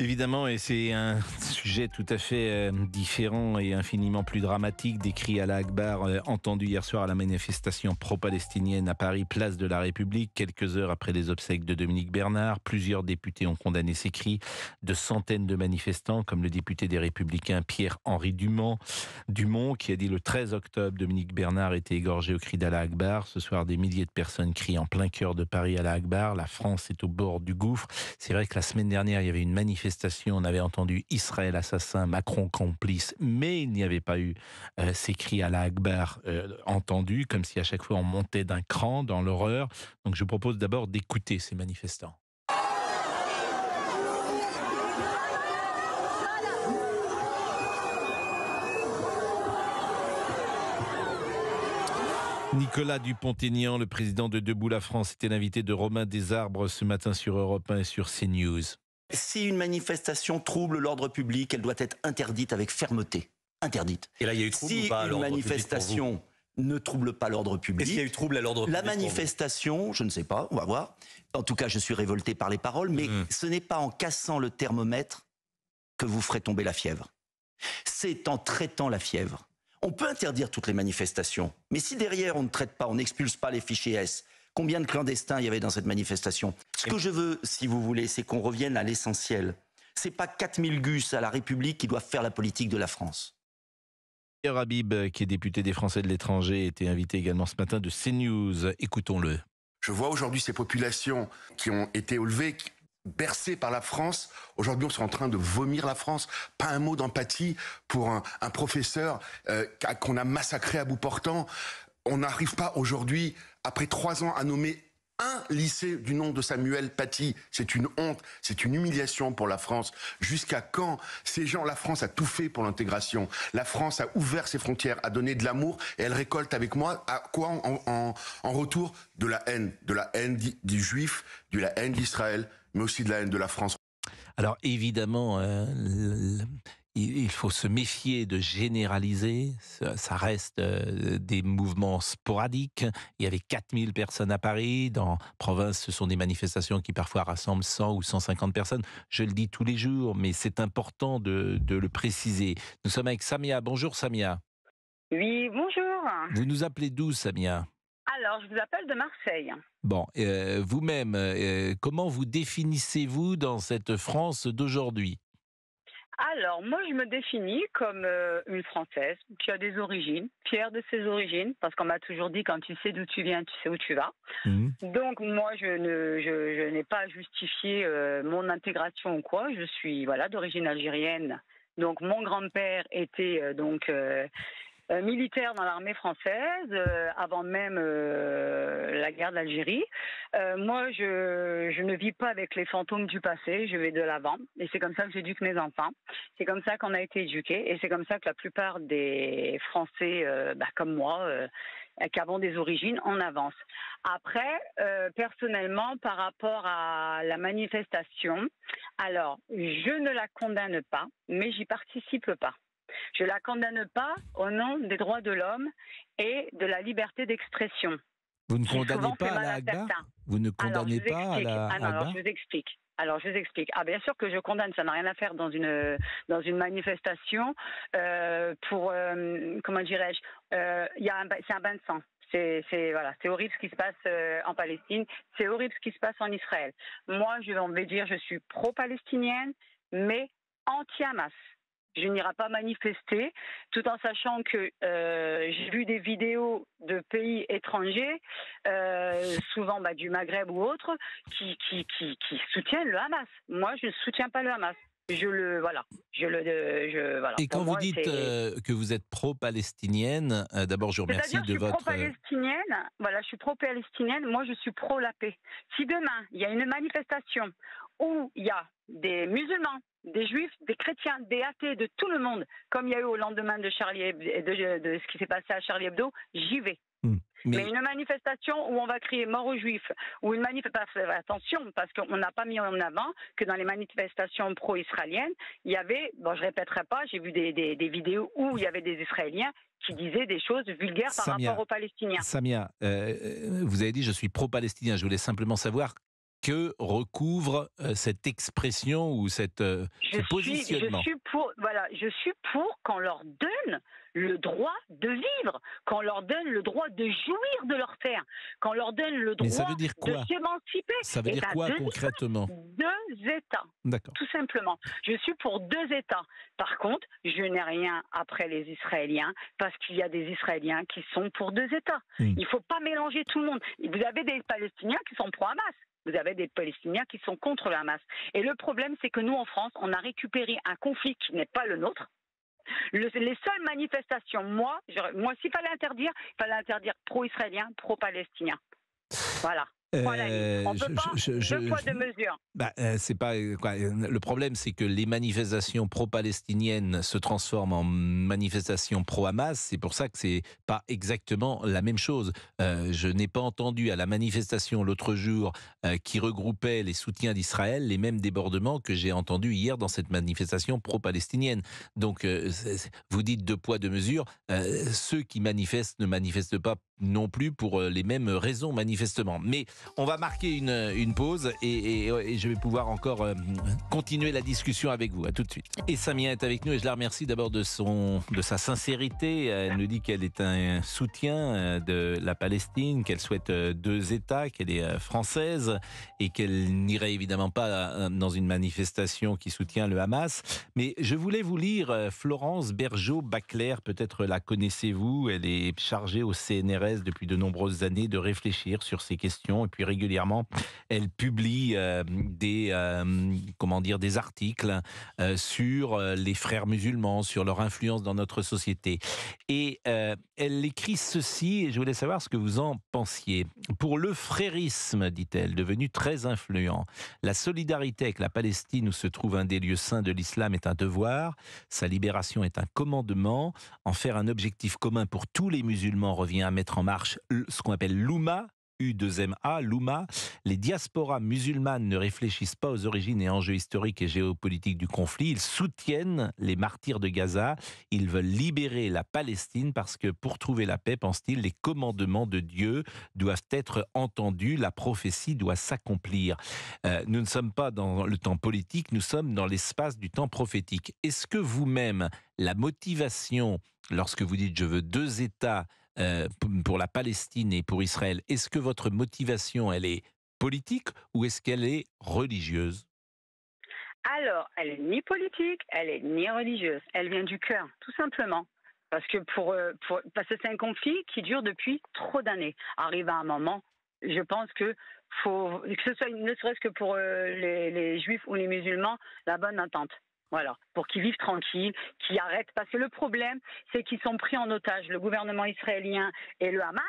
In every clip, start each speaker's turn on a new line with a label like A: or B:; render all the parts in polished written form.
A: Évidemment, et c'est un sujet tout à fait différent et infiniment plus dramatique des cris Allah Akbar entendus hier soir à la manifestation pro-palestinienne à Paris, place de la République, quelques heures après les obsèques de Dominique Bernard. Plusieurs députés ont condamné ces cris, de centaines de manifestants, comme le député des Républicains Pierre-Henri Dumont, qui a dit le 13 octobre, Dominique Bernard était égorgé au cri d'Allah Akbar. Ce soir, des milliers de personnes crient en plein cœur de Paris Allah Akbar. La France est au bord du gouffre. C'est vrai que la semaine dernière, il y avait une manifestation, on avait entendu Israël assassin, Macron complice, mais il n'y avait pas eu ces cris Allah Akbar entendus, comme si à chaque fois on montait d'un cran dans l'horreur. Donc je vous propose d'abord d'écouter ces manifestants. Nicolas Dupont-Aignan, le président de Debout la France, était l'invité de Romain Desarbres ce matin sur Europe 1 et sur CNews.
B: Si une manifestation trouble l'ordre public, elle doit être interdite avec fermeté. Interdite.
C: Et là, il y a eu trouble ou pas à l'ordre public pour vous ?
B: Si une manifestation ne trouble pas l'ordre public...
C: Est-ce qu'il y a eu trouble à l'ordre public?
B: La manifestation, je ne sais pas, on va voir. En tout cas, je suis révolté par les paroles, mais ce n'est pas en cassant le thermomètre que vous ferez tomber la fièvre. C'est en traitant la fièvre. On peut interdire toutes les manifestations, mais si derrière on ne traite pas, on n'expulse pas les fichiers S, combien de clandestins il y avait dans cette manifestation? Ce que je veux, si vous voulez, c'est qu'on revienne à l'essentiel. C'est pas 4000 gus à la République qui doivent faire la politique de la France.
A: Pierre Habib, qui est député des Français de l'étranger, était invité également ce matin de CNews. Écoutons-le.
D: Je vois aujourd'hui ces populations qui ont été élevées, bercées par la France. Aujourd'hui, on est en train de vomir la France. Pas un mot d'empathie pour un professeur qu'on a massacré à bout portant. On n'arrive pas aujourd'hui, après 3 ans, à nommer un lycée du nom de Samuel Paty. C'est une honte, c'est une humiliation pour la France. Jusqu'à quand ces gens, la France a tout fait pour l'intégration. La France a ouvert ses frontières, a donné de l'amour et elle récolte avec moi à quoi en retour? De la haine des Juifs, de la haine d'Israël, mais aussi de la haine de la France.
A: Alors évidemment, il faut se méfier de généraliser, ça reste des mouvements sporadiques. Il y avait 4000 personnes à Paris, dans province ce sont des manifestations qui parfois rassemblent 100 ou 150 personnes. Je le dis tous les jours, mais c'est important de le préciser. Nous sommes avec Samia. Bonjour Samia.
E: Oui, bonjour.
A: Vous nous appelez d'où Samia?
E: Alors, je vous appelle de Marseille.
A: Bon, vous-même, comment vous définissez-vous dans cette France d'aujourd'hui?
E: Alors, moi, je me définis comme une Française qui a des origines, fière de ses origines, parce qu'on m'a toujours dit, quand tu sais d'où tu viens, tu sais où tu vas. Donc, moi, je n'ai pas justifié mon intégration ou quoi. Je suis d'origine algérienne. Donc, mon grand-père était militaire dans l'armée française, avant même la guerre d'Algérie. Moi, je ne vis pas avec les fantômes du passé, je vais de l'avant. Et c'est comme ça que j'éduque mes enfants. C'est comme ça qu'on a été éduqués. Et c'est comme ça que la plupart des Français, comme moi, qui avons des origines, on avance. Après, personnellement, par rapport à la manifestation, alors, je ne la condamne pas, mais j'y participe pas. Je ne la condamne pas au nom des droits de l'homme et de la liberté d'expression.
A: Vous ne condamnez pas Allah Akbar? Vous ne condamnez pas Allah Akbar?
E: Alors, je vous explique. Ah, bien sûr que je condamne, ça n'a rien à faire dans une manifestation pour, comment dirais-je, c'est un bain de sang. C'est horrible ce qui se passe en Palestine, c'est horrible ce qui se passe en Israël. Moi, on va dire, je suis pro-palestinienne, mais anti-Hamas. Je n'irai pas manifester, tout en sachant que j'ai vu des vidéos de pays étrangers, souvent du Maghreb ou autres, qui soutiennent le Hamas. Moi, je ne soutiens pas le Hamas.
A: Et quand vous dites que vous êtes pro-palestinienne, d'abord je vous remercie de votre...
E: Je suis pro-palestinienne, moi je suis pro-la paix. Si demain, il y a une manifestation où il y a des musulmans, des juifs, des chrétiens, des athées, de tout le monde, comme il y a eu au lendemain de de ce qui s'est passé à Charlie Hebdo, j'y vais. Mais une manifestation où on va crier mort aux juifs, ou une manifestation, attention, parce qu'on n'a pas mis en avant que dans les manifestations pro-israéliennes, il y avait, je répéterai pas, j'ai vu des vidéos où il y avait des Israéliens qui disaient des choses vulgaires par rapport aux Palestiniens.
A: Samia, vous avez dit je suis pro-palestinien, je voulais simplement savoir que recouvre cette expression ou ce positionnement.
E: Je suis pour qu'on leur donne le droit de vivre, qu'on leur donne le droit de jouir de leur terre, qu'on leur donne le droit de s'émanciper.
A: Ça veut dire quoi concrètement?
E: 2 États,
A: D'accord.
E: tout simplement. Je suis pour 2 États. Par contre, je n'ai rien après les Israéliens, parce qu'il y a des Israéliens qui sont pour 2 États. Il ne faut pas mélanger tout le monde. Vous avez des Palestiniens qui sont pro-Hamas. Vous avez des Palestiniens qui sont contre le Hamas. Et le problème, c'est que nous, en France, on a récupéré un conflit qui n'est pas le nôtre. Les seules manifestations, moi s'il fallait interdire, il fallait interdire pro-israélien, pro-palestinien. Voilà. On peut pas 2 poids 2 mesures.
A: C'est pas quoi. Le problème, c'est que les manifestations pro-palestiniennes se transforment en manifestations pro-Hamas. C'est pour ça que c'est pas exactement la même chose. Je n'ai pas entendu à la manifestation l'autre jour qui regroupait les soutiens d'Israël les mêmes débordements que j'ai entendus hier dans cette manifestation pro-palestinienne. Donc, vous dites 2 poids 2 mesures. Ceux qui manifestent ne manifestent pas non plus pour les mêmes raisons, manifestement. Mais on va marquer une pause et je vais pouvoir encore continuer la discussion avec vous. À tout de suite. Et Samia est avec nous et je la remercie d'abord de sa sincérité. Elle nous dit qu'elle est un soutien de la Palestine, qu'elle souhaite 2 États, qu'elle est française et qu'elle n'irait évidemment pas dans une manifestation qui soutient le Hamas. Mais je voulais vous lire Florence Bergeau-Bacler, peut-être la connaissez-vous. Elle est chargée au CNRS depuis de nombreuses années de réfléchir sur ces questions et puis régulièrement elle publie des articles sur les frères musulmans, sur leur influence dans notre société. Et elle écrit ceci, et je voulais savoir ce que vous en pensiez. Pour le frérisme, dit-elle, devenu très influent, la solidarité avec la Palestine où se trouve un des lieux saints de l'islam est un devoir, sa libération est un commandement, en faire un objectif commun pour tous les musulmans revient à mettre en marche ce qu'on appelle l'Oumma, U2MA, l'Oumma. Les diasporas musulmanes ne réfléchissent pas aux origines et enjeux historiques et géopolitiques du conflit. Ils soutiennent les martyrs de Gaza. Ils veulent libérer la Palestine parce que pour trouver la paix, pense-t-il, les commandements de Dieu doivent être entendus. La prophétie doit s'accomplir. Nous ne sommes pas dans le temps politique, nous sommes dans l'espace du temps prophétique. Est-ce que vous-même, la motivation, lorsque vous dites « je veux 2 États », pour la Palestine et pour Israël, est-ce que votre motivation, elle est politique ou est-ce qu'elle est religieuse?
E: Alors, elle est ni politique, elle est ni religieuse. Elle vient du cœur, tout simplement. Parce que parce que c'est un conflit qui dure depuis trop d'années. Arrive à un moment, je pense que ce soit ne serait-ce que pour les juifs ou les musulmans, la bonne entente. Voilà, pour qu'ils vivent tranquilles, qu'ils arrêtent. Parce que le problème, c'est qu'ils sont pris en otage. Le gouvernement israélien et le Hamas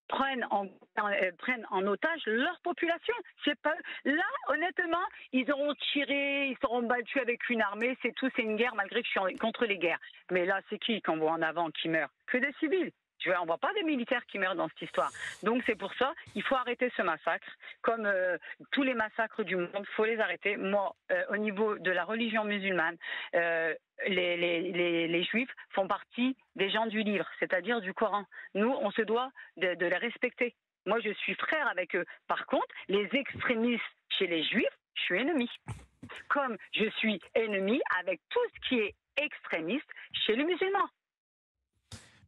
E: prennent en otage leur population. C'est pas là, honnêtement, ils auront tiré, ils seront battus avec une armée. C'est tout, c'est une guerre malgré que je suis contre les guerres. Mais là, c'est qui qu'on voit en avant qui meurt? Que des civils. On ne voit pas des militaires qui meurent dans cette histoire. Donc c'est pour ça qu'il faut arrêter ce massacre. Comme tous les massacres du monde, il faut les arrêter. Moi, au niveau de la religion musulmane, les juifs font partie des gens du livre, c'est-à-dire du Coran. Nous, on se doit de les respecter. Moi, je suis frère avec eux. Par contre, les extrémistes chez les juifs, je suis ennemi. Comme je suis ennemi avec tout ce qui est extrémiste chez les musulmans.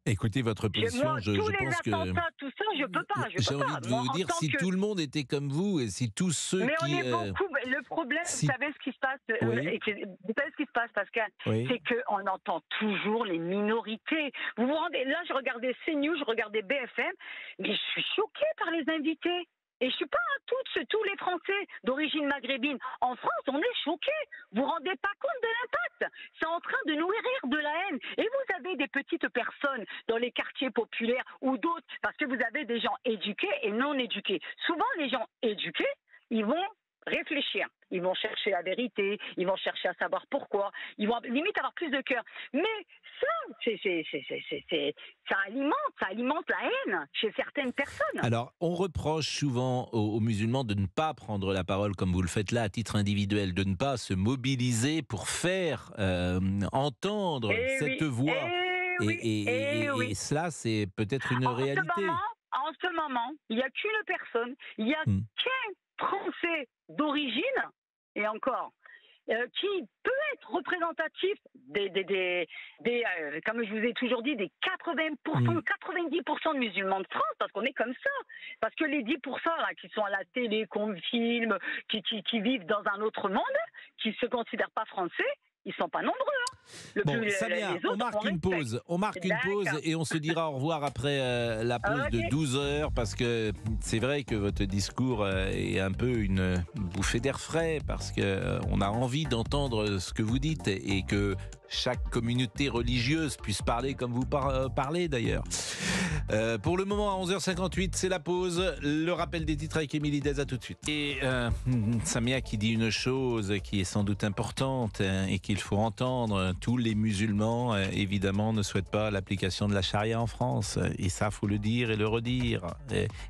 A: Écoutez, votre position, je pense que...
E: tout ça, je peux pas.
A: J'ai envie de vous dire, si tout le monde était comme vous, et si tous ceux
E: mais on est beaucoup... Le problème, vous savez ce qui se passe,
A: oui.
E: Vous savez ce qui se passe, Pascal,
A: oui.
E: C'est qu'on entend toujours les minorités. Vous vous rendez... Là, je regardais CNews, je regardais BFM, mais je suis choquée par les invités. Et je ne suis pas tous les Français d'origine maghrébine. En France, on est choqués. Vous ne vous rendez pas compte de l'impact. C'est en train de nourrir de la haine. Et vous avez des petites personnes dans les quartiers populaires ou d'autres, parce que vous avez des gens éduqués et non éduqués. Souvent, les gens éduqués, ils vont réfléchir. Ils vont chercher la vérité, ils vont chercher à savoir pourquoi, ils vont limite avoir plus de cœur. Mais ça, ça alimente la haine chez certaines personnes.
A: Alors, on reproche souvent aux musulmans de ne pas prendre la parole comme vous le faites là à titre individuel, de ne pas se mobiliser pour faire entendre cette voix. Et cela, c'est peut-être une réalité.
E: En ce moment, il n'y a qu'une personne, il n'y a qu'un français d'origine, et encore, qui peut être représentatif comme je vous ai toujours dit, des 80%, 90% de musulmans de France, parce qu'on est comme ça. Parce que les 10% là, qui sont à la télé, qu'on filme, qui vivent dans un autre monde, qui ne se considèrent pas français, ils ne sont pas nombreux.
A: Bon, Samia, on marque une pause. On marque une pause et on se dira au revoir après la pause de 12 heures, parce que c'est vrai que votre discours est un peu une bouffée d'air frais, parce qu'on a envie d'entendre ce que vous dites et que chaque communauté religieuse puisse parler comme vous parlez d'ailleurs. Pour le moment, à 11h58, c'est la pause. Le rappel des titres avec Émilie Dez, à tout de suite. Et Samia qui dit une chose qui est sans doute importante et qu'il faut entendre. Tous les musulmans, évidemment, ne souhaitent pas l'application de la charia en France. Et ça, faut le dire et le redire.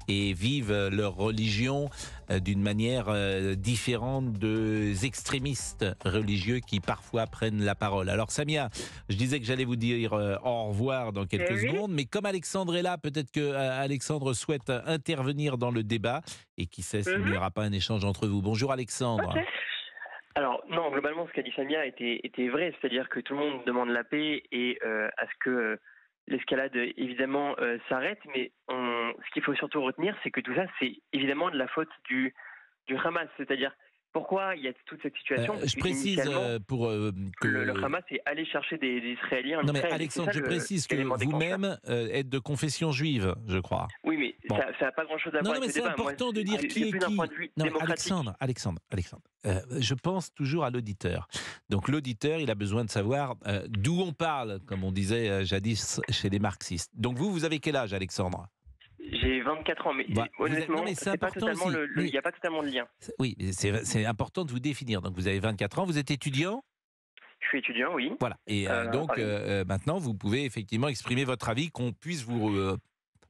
A: Et vivent leur religion d'une manière différente des extrémistes religieux qui parfois prennent la parole. Alors Samia, je disais que j'allais vous dire au revoir dans quelques secondes, mais comme Alexandre est là, peut-être que Alexandre souhaite intervenir dans le débat, et qui sait s'il n'y aura pas un échange entre vous. Bonjour Alexandre.
F: Okay. Alors non, globalement ce qu'a dit Samia était vrai, c'est-à-dire que tout le monde demande la paix et à ce que l'escalade évidemment s'arrête, mais ce qu'il faut surtout retenir, c'est que tout ça c'est évidemment de la faute du Hamas, c'est-à-dire pourquoi il y a toute cette situation.
A: Je précise pour que
F: le Hamas est allé chercher des Israéliens.
A: Non mais Alexandre, je précise que vous-même êtes de confession juive, je crois.
F: Oui, mais bon. Ça n'a pas grand-chose à voir avec
A: le débat. Non, mais c'est important de dire qui est qui. Non, Alexandre, je pense toujours à l'auditeur. Donc l'auditeur, il a besoin de savoir d'où on parle, comme on disait jadis chez les marxistes. Donc vous avez quel âge, Alexandre ?
F: J'ai 24 ans, mais honnêtement, il n'y a pas totalement de lien.
A: Oui, mais c'est important de vous définir. Donc vous avez 24 ans, vous êtes étudiant ?
F: Je suis étudiant, oui.
A: Voilà, et donc maintenant vous pouvez effectivement exprimer votre avis, qu'on puisse vous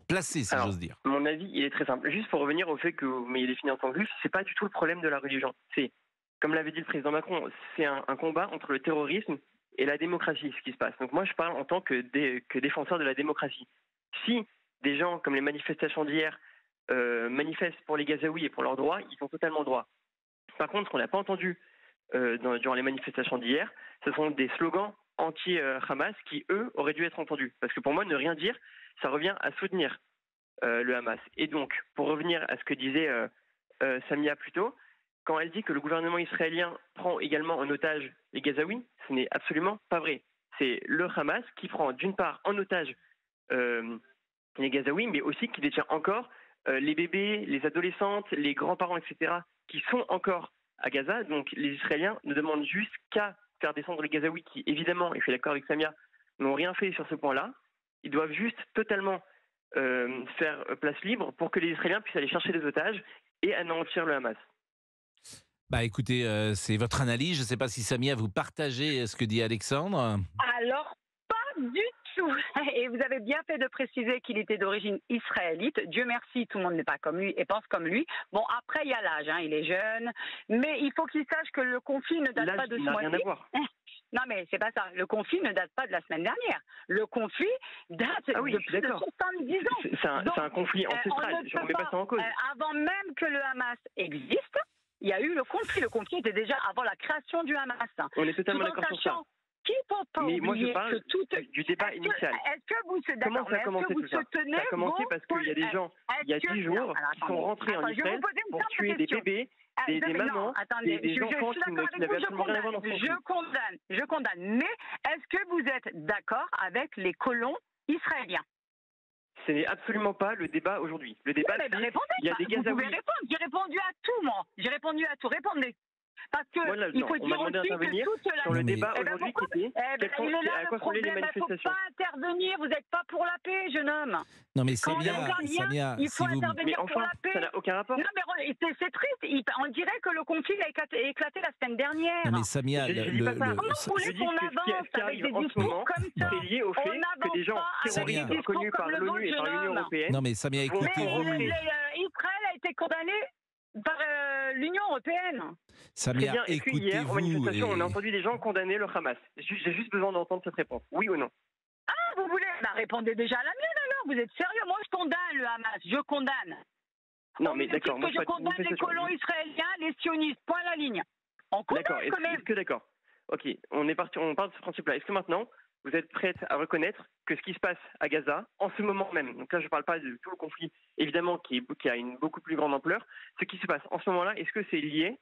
A: placer, si j'ose dire.
F: Mon avis, il est très simple. Juste pour revenir au fait que vous m'ayez défini en tant que juif, c'est pas du tout le problème de la religion. C'est, comme l'avait dit le président Macron, c'est un combat entre le terrorisme et la démocratie, ce qui se passe. Donc moi, je parle en tant que défenseur de la démocratie. Si des gens, comme les manifestations d'hier, manifestent pour les Gazaouis et pour leurs droits, ils ont totalement droit. Par contre, ce qu'on n'a pas entendu durant les manifestations d'hier, ce sont des slogans anti-Hamas qui, eux, auraient dû être entendus. Parce que pour moi, ne rien dire, ça revient à soutenir le Hamas. Et donc, pour revenir à ce que disait Samia plus tôt, quand elle dit que le gouvernement israélien prend également en otage les Gazaouis, ce n'est absolument pas vrai. C'est le Hamas qui prend d'une part en otage les Gazaouis, mais aussi qui détient encore les bébés, les adolescentes, les grands-parents, etc., qui sont encore à Gaza. Donc les Israéliens ne demandent juste qu'à faire descendre les Gazaouis, qui évidemment, et je suis d'accord avec Samia, n'ont rien fait sur ce point-là. Ils doivent juste totalement faire place libre pour que les Israéliens puissent aller chercher des otages et anéantir le Hamas.
A: Bah écoutez, c'est votre analyse. Je ne sais pas si Samia, vous partagez ce que dit Alexandre.
E: Alors, pas du tout. Et vous avez bien fait de préciser qu'il était d'origine israélite. Dieu merci, tout le monde n'est pas comme lui et pense comme lui. Bon, après, il y a l'âge, il est jeune. Mais il faut qu'il sache que le conflit ne date pas de ce mois-ci.
F: Rien à voir.
E: Non, mais c'est pas ça. Le conflit ne date pas de la semaine dernière. Le conflit date de 70 ans.
F: C'est un conflit ancestral. Je ne remets pas ça en cause.
E: Avant même que le Hamas existe, il y a eu le conflit. Le conflit était déjà avant la création du Hamas.
F: On est totalement d'accord sur ça. Mais moi, je parle du débat initial.
E: Est-ce que vous
F: Comment ça a commencé tout ça? Ça a commencé parce qu'il y a des gens, il y a 10 jours, qui sont rentrés en Israël pour tuer des bébés, des mamans, des enfants qui n'avaient absolument rien à voir dans ce conflit.
E: Je condamne. Mais est-ce que vous êtes d'accord avec les colons israéliens?
F: Ce n'est absolument pas le débat aujourd'hui. Le débat, c'est il y a des Gazaouis.
E: Vous pouvez répondre. J'ai répondu à tout, moi. J'ai répondu à tout. Répondez. Parce que il faut dire aussi que toute la...
F: sur le débat aujourd'hui qui était
E: à quoi sont les manifestations. Il ne faut pas intervenir, vous n'êtes pas pour la paix, jeune homme.
A: Non mais Samia,
E: il faut intervenir pour la paix.
F: Ça n'a aucun rapport.
E: Non mais c'est triste, on dirait que le conflit a éclaté la semaine dernière.
A: Non mais Samia,
E: comment vous voulez qu'on avance avec des discours comme ça?
F: C'est lié au fait que des gens terroristes reconnus par l'ONU et par l'Union européenne...
A: Non mais Samia, écoutez-vous...
E: Israël a été condamné par l'Union européenne.
A: Samia, écoutez-vous.
F: Hier, en manifestation, on a entendu des gens condamner le Hamas. J'ai juste besoin d'entendre cette réponse. Oui ou non?
E: Ah, vous voulez? Répondez déjà à la mienne alors. Vous êtes sérieux? Moi, je condamne le Hamas. Je condamne.
F: Non, mais d'accord.
E: Que je condamne les colons israéliens, les sionistes. Point à la ligne. On condamne quand même.
F: Est-ce que d'accord. Ok, on part de ce principe-là. Est-ce que maintenant, vous êtes prête à reconnaître que ce qui se passe à Gaza, en ce moment même, donc là je ne parle pas de tout le conflit, évidemment, qui a une beaucoup plus grande ampleur, ce qui se passe en ce moment-là, est-ce que c'est lié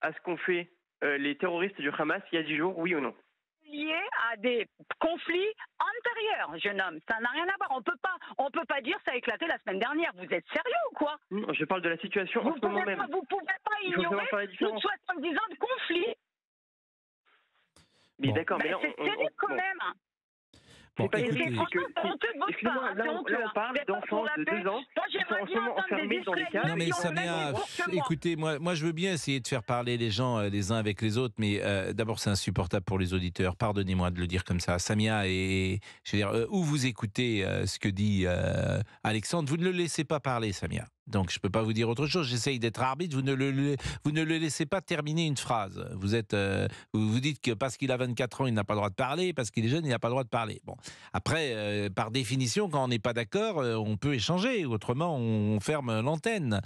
F: à ce qu'ont fait les terroristes du Hamas il y a 10 jours, oui ou non?
E: Lié à des conflits antérieurs, jeune homme. Ça n'a rien à voir. On peut pas dire ça a éclaté la semaine dernière. Vous êtes sérieux ou quoi?
F: Non, je parle de la situation en ce moment même.
E: Vous pouvez pas ignorer plus de 70 ans de conflit.
F: Mais d'accord, mais là,
E: c'est terrible quand même.
A: Bon,
F: excusez-moi, là on parle d'enfants de 2 ans qui sont en ce moment enfermés dans des caves.
A: Non mais Samia, écoutez, moi je veux bien essayer de faire parler les gens les uns avec les autres, mais d'abord c'est insupportable pour les auditeurs, pardonnez-moi de le dire comme ça. Samia, et je veux dire, où vous écoutez ce que dit Alexandre, vous ne le laissez pas parler, Samia. Donc je ne peux pas vous dire autre chose, j'essaye d'être arbitre, vous ne le laissez pas terminer une phrase. Vous dites que parce qu'il a 24 ans, il n'a pas le droit de parler, parce qu'il est jeune, il n'a pas le droit de parler. Bon. Après, par définition, quand on n'est pas d'accord, on peut échanger, autrement on ferme l'antenne.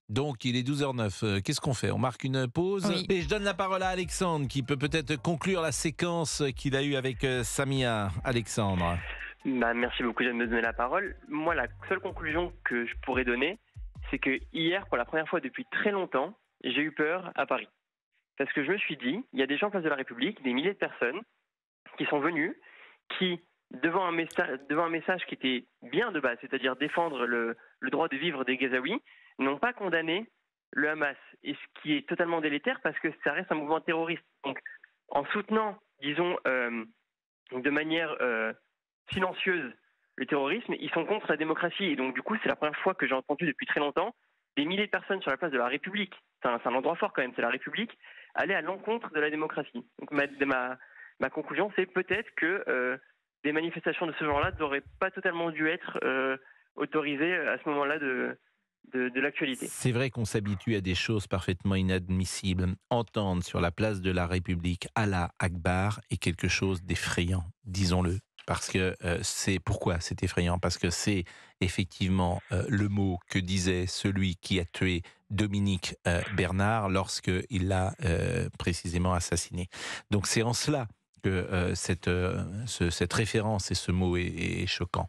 A: Donc il est 12h09, qu'est-ce qu'on fait? On marque une pause, oui. Et je donne la parole à Alexandre, qui peut peut-être conclure la séquence qu'il a eue avec Samia. Alexandre.
F: Merci beaucoup de me donner la parole. Moi, la seule conclusion que je pourrais donner, c'est que hier, pour la première fois depuis très longtemps, j'ai eu peur à Paris. Parce que je me suis dit, il y a des gens en place de la République, des milliers de personnes, qui sont venus, qui, devant un message qui était bien de base, c'est-à-dire défendre le droit de vivre des Gazaouis, n'ont pas condamné le Hamas. Et ce qui est totalement délétère parce que ça reste un mouvement terroriste. Donc, en soutenant, disons, de manière silencieuse, le terrorisme, ils sont contre la démocratie. Et donc, du coup, c'est la première fois que j'ai entendu depuis très longtemps des milliers de personnes sur la place de la République, c'est un endroit fort quand même, c'est la République, aller à l'encontre de la démocratie. Donc, ma conclusion, c'est peut-être que des manifestations de ce genre-là n'auraient pas totalement dû être autorisées à ce moment-là de l'actualité.
A: C'est vrai qu'on s'habitue à des choses parfaitement inadmissibles. Entendre sur la place de la République Allah Akbar est quelque chose d'effrayant, disons-le. Parce que pourquoi c'est effrayant? Parce que c'est effectivement le mot que disait celui qui a tué Dominique Bernard lorsqu'il l'a précisément assassiné. Donc c'est en cela que cette référence et ce mot est choquant.